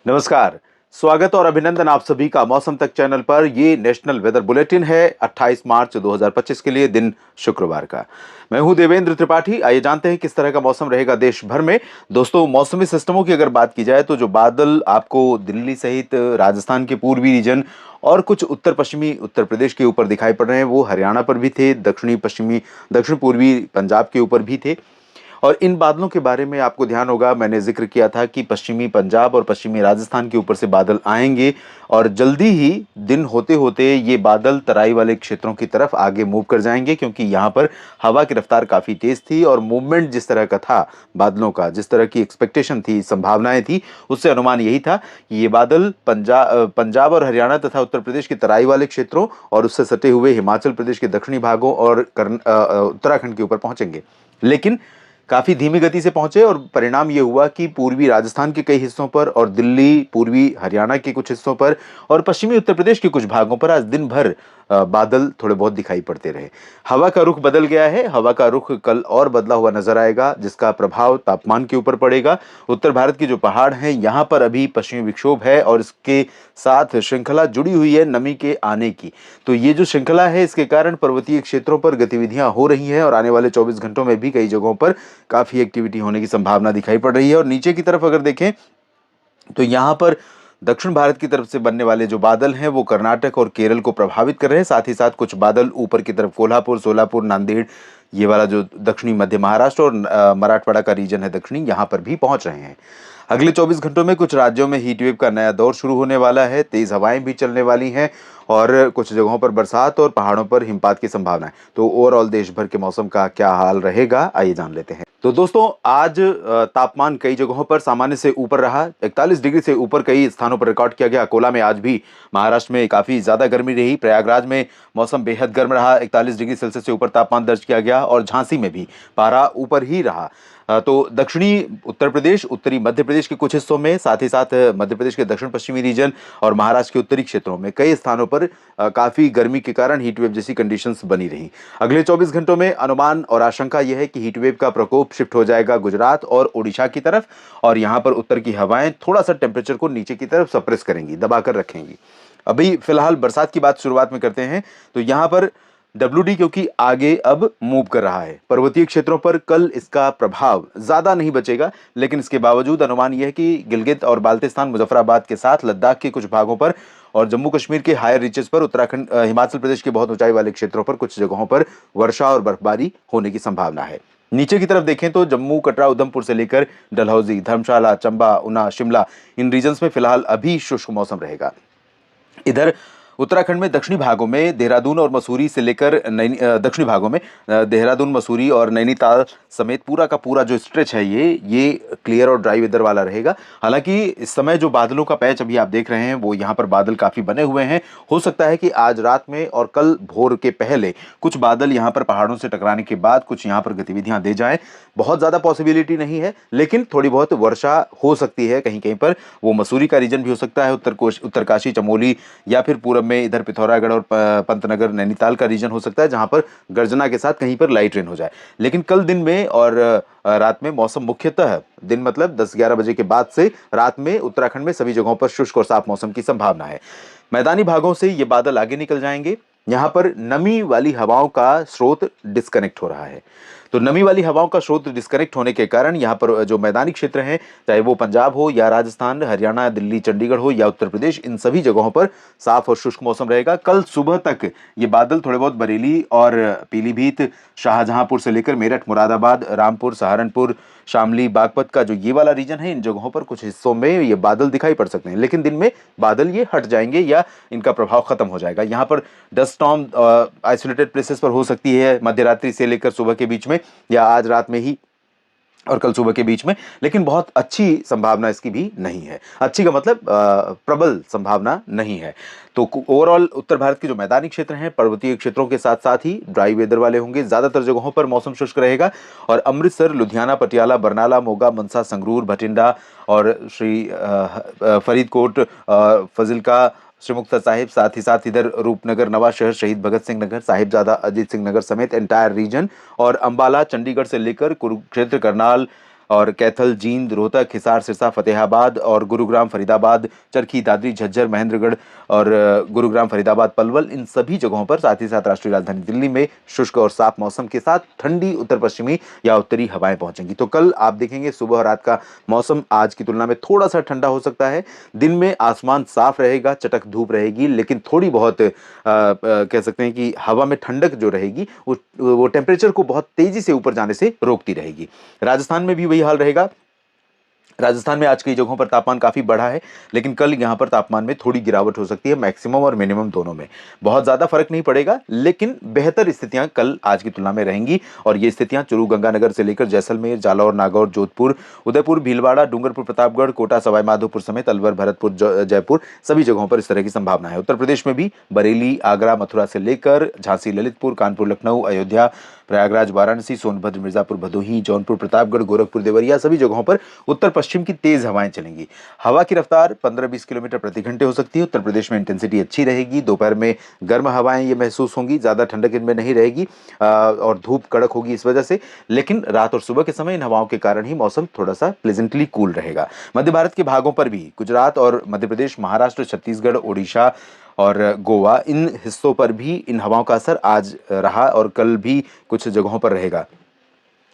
नमस्कार। स्वागत और अभिनंदन आप सभी का मौसम तक चैनल पर। ये नेशनल वेदर बुलेटिन है 28 मार्च 2025 के लिए, दिन शुक्रवार का। मैं हूं देवेंद्र त्रिपाठी। आइए जानते हैं किस तरह का मौसम रहेगा देश भर में। दोस्तों, मौसमी सिस्टमों की अगर बात की जाए तो जो बादल आपको दिल्ली सहित राजस्थान के पूर्वी रीजन और कुछ उत्तर पश्चिमी उत्तर प्रदेश के ऊपर दिखाई पड़ रहे हैं, वो हरियाणा पर भी थे, दक्षिण पूर्वी पंजाब के ऊपर भी थे। और इन बादलों के बारे में आपको ध्यान होगा, मैंने जिक्र किया था कि पश्चिमी पंजाब और पश्चिमी राजस्थान के ऊपर से बादल आएंगे और जल्दी ही दिन होते होते ये बादल तराई वाले क्षेत्रों की तरफ आगे मूव कर जाएंगे, क्योंकि यहाँ पर हवा की रफ्तार काफ़ी तेज थी और मूवमेंट जिस तरह का था बादलों का, जिस तरह की एक्सपेक्टेशन थी, संभावनाएं थी, उससे अनुमान यही था कि ये बादल पंजाब और हरियाणा तथा उत्तर प्रदेश के तराई वाले क्षेत्रों और उससे सटे हुए हिमाचल प्रदेश के दक्षिणी भागों और उत्तराखंड के ऊपर पहुंचेंगे। लेकिन काफी धीमी गति से पहुंचे और परिणाम ये हुआ कि पूर्वी राजस्थान के कई हिस्सों पर और दिल्ली, पूर्वी हरियाणा के कुछ हिस्सों पर और पश्चिमी उत्तर प्रदेश के कुछ भागों पर आज दिन भर बादल थोड़े बहुत दिखाई पड़ते रहे। हवा का रुख बदल गया है। हवा का रुख कल और बदला हुआ नजर आएगा, जिसका प्रभाव तापमान के ऊपर पड़ेगा। उत्तर भारत के जो पहाड़ हैं, यहाँ पर अभी पश्चिमी विक्षोभ है और इसके साथ श्रृंखला जुड़ी हुई है नमी के आने की। तो ये जो श्रृंखला है, इसके कारण पर्वतीय क्षेत्रों पर गतिविधियां हो रही हैं और आने वाले 24 घंटों में भी कई जगहों पर काफी एक्टिविटी होने की संभावना दिखाई पड़ रही है। और नीचे की तरफ अगर देखें तो यहाँ पर दक्षिण भारत की तरफ से बनने वाले जो बादल हैं वो कर्नाटक और केरल को प्रभावित कर रहे हैं। साथ ही साथ कुछ बादल ऊपर की तरफ कोल्हापुर, सोलापुर, नांदेड़, ये वाला जो दक्षिणी मध्य महाराष्ट्र और मराठवाड़ा का रीजन है दक्षिणी, यहाँ पर भी पहुंच रहे हैं। अगले 24 घंटों में कुछ राज्यों में हीट वेव का नया दौर शुरू होने वाला है। तेज हवाएं भी चलने वाली हैं और कुछ जगहों पर बरसात और पहाड़ों पर हिमपात की संभावना है। तो ओवरऑल देश भर के मौसम का क्या हाल रहेगा, आइए जान लेते हैं। तो दोस्तों, आज तापमान कई जगहों पर सामान्य से ऊपर रहा। 41 डिग्री से ऊपर कई स्थानों पर रिकॉर्ड किया गया। अकोला में आज भी, महाराष्ट्र में काफी ज्यादा गर्मी रही। प्रयागराज में मौसम बेहद गर्म रहा, 41 डिग्री सेल्सियस से ऊपर तापमान दर्ज किया गया और झांसी में भी पारा ऊपर ही रहा। तो दक्षिणी उत्तर प्रदेश, उत्तरी मध्य प्रदेश के कुछ हिस्सों में, साथ ही साथ मध्य प्रदेश के दक्षिण पश्चिमी रीजन और महाराष्ट्र के उत्तरी क्षेत्रों में कई स्थानों पर काफी गर्मी के कारण हीटवेव जैसी कंडीशंस बनी रही। अगले 24 घंटों में अनुमान और आशंका यह है कि हीटवेव का प्रकोप शिफ्ट हो जाएगा गुजरात और ओडिशा की तरफ और यहाँ पर उत्तर की हवाएं थोड़ा सा टेम्परेचर को नीचे की तरफ सप्रेस करेंगी, दबाकर रखेंगी। अभी फिलहाल बरसात की बात शुरुआत में करते हैं। तो यहाँ पर WD क्योंकि आगे अब मूव कर रहा है, पर्वतीय क्षेत्रों पर कल इसका प्रभाव ज्यादा नहीं बचेगा, लेकिन इसके बावजूद अनुमान यह है कि गिलगित और बाल्टिस्तान, मुजफ्फराबाद के साथ लद्दाख के कुछ भागों पर और जम्मू कश्मीर के हायर रीचेस पर, उत्तराखंड, हिमाचल प्रदेश के बहुत ऊंचाई वाले क्षेत्रों पर कुछ जगहों पर वर्षा और बर्फबारी होने की संभावना है। नीचे की तरफ देखें तो जम्मू, कटरा, उधमपुर से लेकर डलहौजी, धर्मशाला, चंबा, ऊना, शिमला, इन रीजन्स में फिलहाल अभी शुष्क मौसम रहेगा। इधर उत्तराखंड में दक्षिणी भागों में देहरादून और मसूरी से लेकर दक्षिणी भागों में देहरादून, मसूरी और नैनीताल समेत पूरा का पूरा जो स्ट्रेच है ये क्लियर और ड्राई वेदर वाला रहेगा। हालांकि इस समय जो बादलों का पैच अभी आप देख रहे हैं, वो यहाँ पर बादल काफी बने हुए हैं। हो सकता है कि आज रात में और कल भोर के पहले कुछ बादल यहाँ पर पहाड़ों से टकराने के बाद कुछ यहाँ पर गतिविधियां दे जाएं। बहुत ज्यादा पॉसिबिलिटी नहीं है, लेकिन थोड़ी बहुत वर्षा हो सकती है कहीं कहीं पर। वो मसूरी का रीजन भी हो सकता है, उत्तरकाशी, चमोली या फिर पूरब में इधर पिथौरागढ़ और पंतनगर, नैनीताल का रीजन हो सकता है, जहां पर गर्जना के साथ कहीं पर लाइट रेन हो जाए। लेकिन कल दिन में और रात में मौसम मुख्यतः, दिन मतलब 10-11 बजे के बाद से रात में उत्तराखंड में सभी जगहों पर शुष्क और साफ मौसम की संभावना है। मैदानी भागों से ये बादल आगे निकल जाएंगे। यहाँ पर नमी वाली हवाओं का स्रोत डिस्कनेक्ट हो रहा है। तो नमी वाली हवाओं का स्रोत डिस्कनेक्ट होने के कारण यहाँ पर जो मैदानी क्षेत्र हैं, चाहे वो पंजाब हो या राजस्थान, हरियाणा, दिल्ली, चंडीगढ़ हो या उत्तर प्रदेश, इन सभी जगहों पर साफ और शुष्क मौसम रहेगा। कल सुबह तक ये बादल थोड़े बहुत बरेली और पीलीभीत, शाहजहांपुर से लेकर मेरठ, मुरादाबाद, रामपुर, सहारनपुर, शामली, बागपत का जो ये वाला रीजन है, इन जगहों पर कुछ हिस्सों में ये बादल दिखाई पड़ सकते हैं। लेकिन दिन में बादल ये हट जाएंगे या इनका प्रभाव खत्म हो जाएगा। यहाँ पर डस्ट स्टॉर्म आइसोलेटेड प्लेसेस पर हो सकती है मध्य रात्रि से लेकर सुबह के बीच में या आज रात में ही और कल सुबह के बीच में, लेकिन बहुत अच्छी संभावना इसकी भी नहीं है। अच्छी का मतलब प्रबल संभावना नहीं है। तो ओवरऑल उत्तर भारत के जो मैदानी क्षेत्र हैं, पर्वतीय क्षेत्रों के साथ साथ ही ड्राई वेदर वाले होंगे। ज्यादातर जगहों पर मौसम शुष्क रहेगा और अमृतसर, लुधियाना, पटियाला, बरनाला, मोगा, मनसा, संगरूर, भटिंडा और फरीदकोट, फजिल्का, श्री मुक्तसर साहिब, साथ ही साथ इधर रूपनगर, नवा शहर, शहीद भगत सिंह नगर, साहिबजादा अजीत सिंह नगर समेत एंटायर रीजन और अंबाला, चंडीगढ़ से लेकर कुरुक्षेत्र, करनाल और कैथल, जींद, रोहतक, हिसार, सिरसा, फतेहाबाद और गुरुग्राम, फरीदाबाद, चरखी, दादरी, झज्जर, महेंद्रगढ़ और गुरुग्राम, फरीदाबाद, पलवल, इन सभी जगहों पर, साथ ही साथ राष्ट्रीय राजधानी दिल्ली में शुष्क और साफ मौसम के साथ ठंडी उत्तर पश्चिमी या उत्तरी हवाएं पहुंचेंगी। तो कल आप देखेंगे सुबह और रात का मौसम आज की तुलना में थोड़ा सा ठंडा हो सकता है। दिन में आसमान साफ रहेगा, चटक धूप रहेगी, लेकिन थोड़ी बहुत कह सकते हैं कि हवा में ठंडक जो रहेगी वो टेम्परेचर को बहुत तेजी से ऊपर जाने से रोकती रहेगी। राजस्थान में भी वही हाल रहेगा। राजस्थान में आज कई जगहों पर तापमान काफी बढ़ा है, लेकिन कल यहां पर तापमान में थोड़ी गिरावट हो सकती है, मैक्सिमम और मिनिमम दोनों में बहुत ज्यादा फर्क नहीं पड़ेगा, लेकिन बेहतर स्थितियां कल आज की तुलना में रहेंगी। और ये स्थितियां चूरू, गंगानगर से लेकर जैसलमेर, जालौर, नागौर, जोधपुर, उदयपुर, भीलवाड़ा, डूंगरपुर, प्रतापगढ़, कोटा, सवाईमाधोपुर समेत अलवर, भरतपुर, जयपुर, सभी जगहों पर इस तरह की संभावना है। उत्तर प्रदेश में भी बरेली, आगरा, मथुरा से लेकर झांसी, ललितपुर, कानपुर, लखनऊ, अयोध्या, प्रयागराज, वाराणसी, सोनभद्र, मिर्जापुर, भदोही, जौनपुर, प्रतापगढ़, गोरखपुर, देवरिया, सभी जगहों पर उत्तर पश्चिम की तेज हवाएं चलेंगी। हवा की रफ्तार 15-20 किलोमीटर प्रति घंटे हो सकती है। उत्तर प्रदेश में इंटेंसिटी अच्छी रहेगी। दोपहर में गर्म हवाएं ये महसूस होंगी, ज्यादा ठंडक इनमें नहीं रहेगी और धूप कड़क होगी इस वजह से। लेकिन रात और सुबह के समय इन हवाओं के कारण ही मौसम थोड़ा सा प्लेजेंटली कूल रहेगा। मध्य भारत के भागों पर भी, गुजरात और मध्य प्रदेश, महाराष्ट्र, छत्तीसगढ़, ओडिशा और गोवा, इन हिस्सों पर भी इन हवाओं का असर आज रहा और कल भी कुछ जगहों पर रहेगा।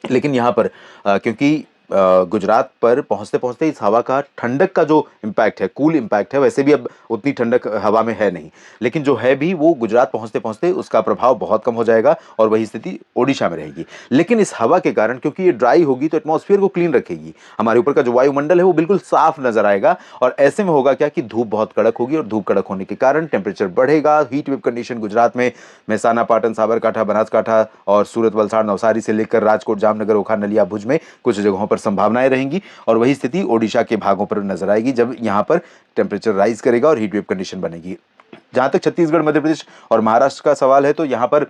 लेकिन यहाँ पर क्योंकि गुजरात पर पहुंचते पहुंचते इस हवा का ठंडक का जो इम्पैक्ट है, कूल इम्पैक्ट है, वैसे भी अब उतनी ठंडक हवा में है नहीं, लेकिन जो है भी वो गुजरात पहुंचते पहुंचते उसका प्रभाव बहुत कम हो जाएगा और वही स्थिति ओडिशा में रहेगी। लेकिन इस हवा के कारण, क्योंकि ये ड्राई होगी, तो एटमॉस्फेयर को क्लीन रखेगी, हमारे ऊपर का जो वायुमंडल है वो बिल्कुल साफ नजर आएगा। और ऐसे में होगा क्या कि धूप बहुत कड़क होगी और धूप कड़क होने के कारण टेम्परेचर बढ़ेगा। हीट वेव कंडीशन गुजरात में मेहसाना, पाटन, साबरकांठा, बनासकांठा और सूरत, वलसाड़, नवसारी से लेकर राजकोट, जामनगर, ओखा, नलिया, भुज में कुछ जगहों पर संभावनाएं रहेंगी। और वही स्थिति ओडिशा के भागों पर नजर आएगी, जब यहां पर टेम्परेचर राइज करेगा और हीट वेव कंडीशन बनेगी। जहां तक छत्तीसगढ़, मध्य प्रदेश और महाराष्ट्र का सवाल है, तो यहां पर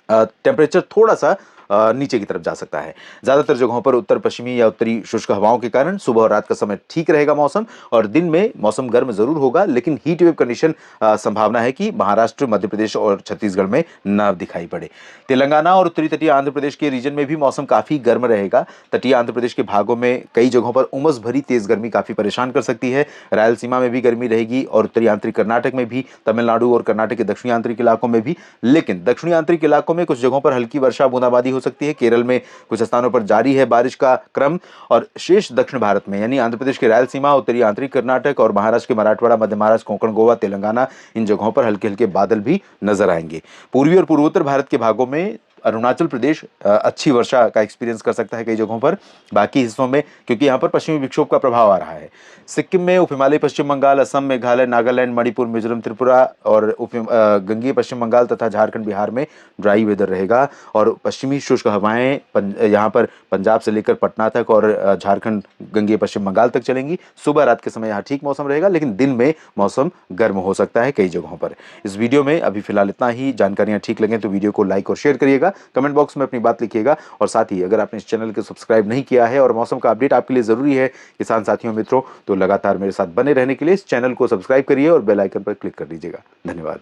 टेम्परेचर थोड़ा सा नीचे की तरफ जा सकता है। ज्यादातर जगहों पर उत्तर पश्चिमी या उत्तरी शुष्क हवाओं के कारण सुबह और रात का समय ठीक रहेगा मौसम, और दिन में मौसम गर्म जरूर होगा, लेकिन हीट वेव कंडीशन संभावना है कि महाराष्ट्र, मध्य प्रदेश और छत्तीसगढ़ में न दिखाई पड़े। तेलंगाना और उत्तरी तटीय आंध्र प्रदेश के रीजन में भी मौसम काफी गर्म रहेगा। तटीय आंध्र प्रदेश के भागों में कई जगहों पर उमस भरी तेज गर्मी काफी परेशान कर सकती है। रायलसीमा में भी गर्मी रहेगी और उत्तरी आंतरिक कर्नाटक में भी, तमिलनाडु और कर्नाटक के दक्षिणी आंतरिक इलाकों में भी। लेकिन दक्षिणी आंतरिक इलाकों में कुछ जगहों पर हल्की वर्षा, बूंदाबांदी हो सकती है। केरल में कुछ स्थानों पर जारी है बारिश का क्रम, और शेष दक्षिण भारत में, यानी आंध्र प्रदेश के रायलसीमा, उत्तरी आंतरिक कर्नाटक और महाराष्ट्र के मराठवाड़ा, मध्य महाराष्ट्र, कोंकण, गोवा, तेलंगाना, इन जगहों पर हल्के हल्के बादल भी नजर आएंगे। पूर्वी और पूर्वोत्तर भारत के भागों में अरुणाचल प्रदेश अच्छी वर्षा का एक्सपीरियंस कर सकता है कई जगहों पर। बाकी हिस्सों में, क्योंकि यहाँ पर पश्चिमी विक्षोभ का प्रभाव आ रहा है। सिक्किम में, उप हिमालय पश्चिम बंगाल, असम, मेघालय, नागालैंड, मणिपुर, मिजोरम, त्रिपुरा और गंगीय पश्चिम बंगाल तथा झारखंड, बिहार में ड्राई वेदर रहेगा और पश्चिमी शुष्क हवाएं यहाँ पर पंजाब से लेकर पटना तक और झारखंड, गंगीय पश्चिम बंगाल तक चलेंगी। सुबह रात के समय यहाँ ठीक मौसम रहेगा, लेकिन दिन में मौसम गर्म हो सकता है कई जगहों पर। इस वीडियो में अभी फिलहाल इतना ही। जानकारियां ठीक लगे तो वीडियो को लाइक और शेयर करिएगा, कमेंट बॉक्स में अपनी बात लिखिएगा, और साथ ही अगर आपने इस चैनल को सब्सक्राइब नहीं किया है और मौसम का अपडेट आपके लिए जरूरी है किसान साथियों, मित्रों, तो लगातार मेरे साथ बने रहने के लिए इस चैनल को सब्सक्राइब करिए और बेल आइकन पर क्लिक कर दीजिएगा। धन्यवाद।